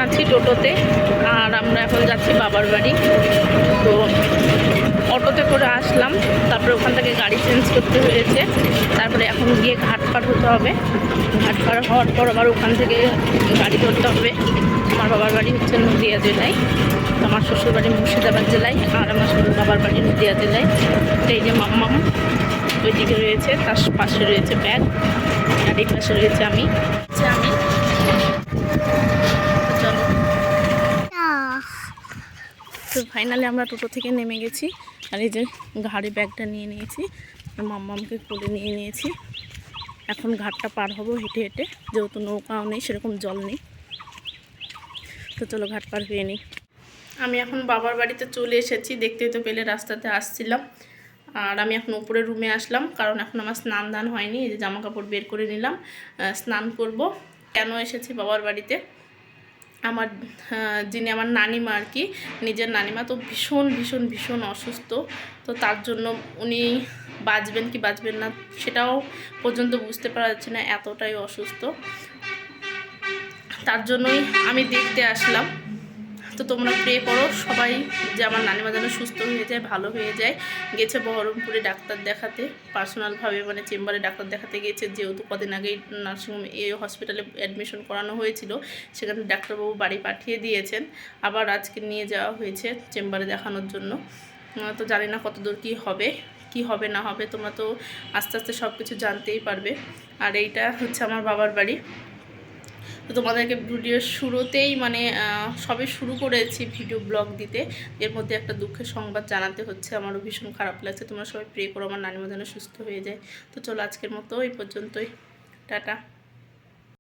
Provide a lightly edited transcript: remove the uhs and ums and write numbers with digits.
আছি টোটোতে, আর আমরা এখন যাচ্ছি বাবার বাড়ি। তো অটোতে করে আসলাম, তারপরে ওখান থেকে গাড়ি চেঞ্জ করতে হয়েছে, তারপরে এখন গিয়ে ঘাট পার হতে হবে। ঘাট পার হওয়ার পর আবার ওখান থেকে গাড়ি ধরতে হবে। আমার বাবার বাড়ি হচ্ছে নদিয়া জেলায়, আমার শ্বশুর বাড়ি মুর্শিদাবাদ জেলায়, আর আমার বাবার বাড়ি নদিয়া জেলায়। এই যে মাম্মাম ওইদিকে রয়েছে, তার পাশে রয়েছে ব্যাগ, আর এই পাশে রয়েছে আমি। চলো, তো ফাইনালি আমরা টোটো থেকে নেমে গেছি, আর এই যে ঘাড়ে ব্যাগটা নিয়ে নিয়েছি, আর মাম্মামকে কোলে নিয়ে নিয়েছি। এখন ঘাটটা পার হবো হেঁটে হেঁটে, যেহেতু নৌকাও নেই, সেরকম জল নেই। তো চলো ঘাট পার হয়ে নিই। আমি এখন বাবার বাড়িতে চলে এসেছি, দেখতেই তো পেলে রাস্তাতে আসছিলাম। আর আমি এখন উপরে রুমে আসলাম, কারণ এখন আমার স্নান দান হয়নি। এই যে জামা কাপড় বের করে নিলাম, স্নান করব। কেন এসেছি বাবার বাড়িতে, আমার যিনি আমার নানিমা আর কি, নিজের নানিমা, তো ভীষণ ভীষণ ভীষণ অসুস্থ। তো তার জন্য উনি বাঁচবেন কি বাঁচবেন না সেটাও পর্যন্ত বুঝতে পারা যাচ্ছে না, এতটাই অসুস্থ। তার জন্যই আমি দেখতে আসলাম। তো তোমরা প্রে করো সবাই, যে আমার নানিমা যেন সুস্থ হয়ে যায়, ভালো হয়ে যায়। গেছে বহরমপুরে ডাক্তার দেখাতে, পার্সোনালভাবে মানে চেম্বারে ডাক্তার দেখাতে গেছে, যেহেতু কদিন আগেই নার্সিংহোমে এই হসপিটালে অ্যাডমিশন করানো হয়েছিল, সেখানে ডাক্তারবাবু বাড়ি পাঠিয়ে দিয়েছেন। আবার আজকে নিয়ে যাওয়া হয়েছে চেম্বারে দেখানোর জন্য। তো জানি না কতদূর কী হবে, কি হবে না হবে, তোমরা তো আস্তে আস্তে সব কিছু জানতেই পারবে। আর এইটা হচ্ছে আমার বাবার বাড়ি। তো তোমাদেরকে ভিডিওর শুরুতেই মানে সবে শুরু করেছি ভিডিও ব্লগ দিতে, এর মধ্যে একটা দুঃখের সংবাদ জানাতে হচ্ছে, আমারও ভীষণ খারাপ লাগছে। তোমরা সবাই প্রে করো আমার নানিমা যেন সুস্থ হয়ে যায়। তো চলো আজকের মতো এই পর্যন্তই, টাটা।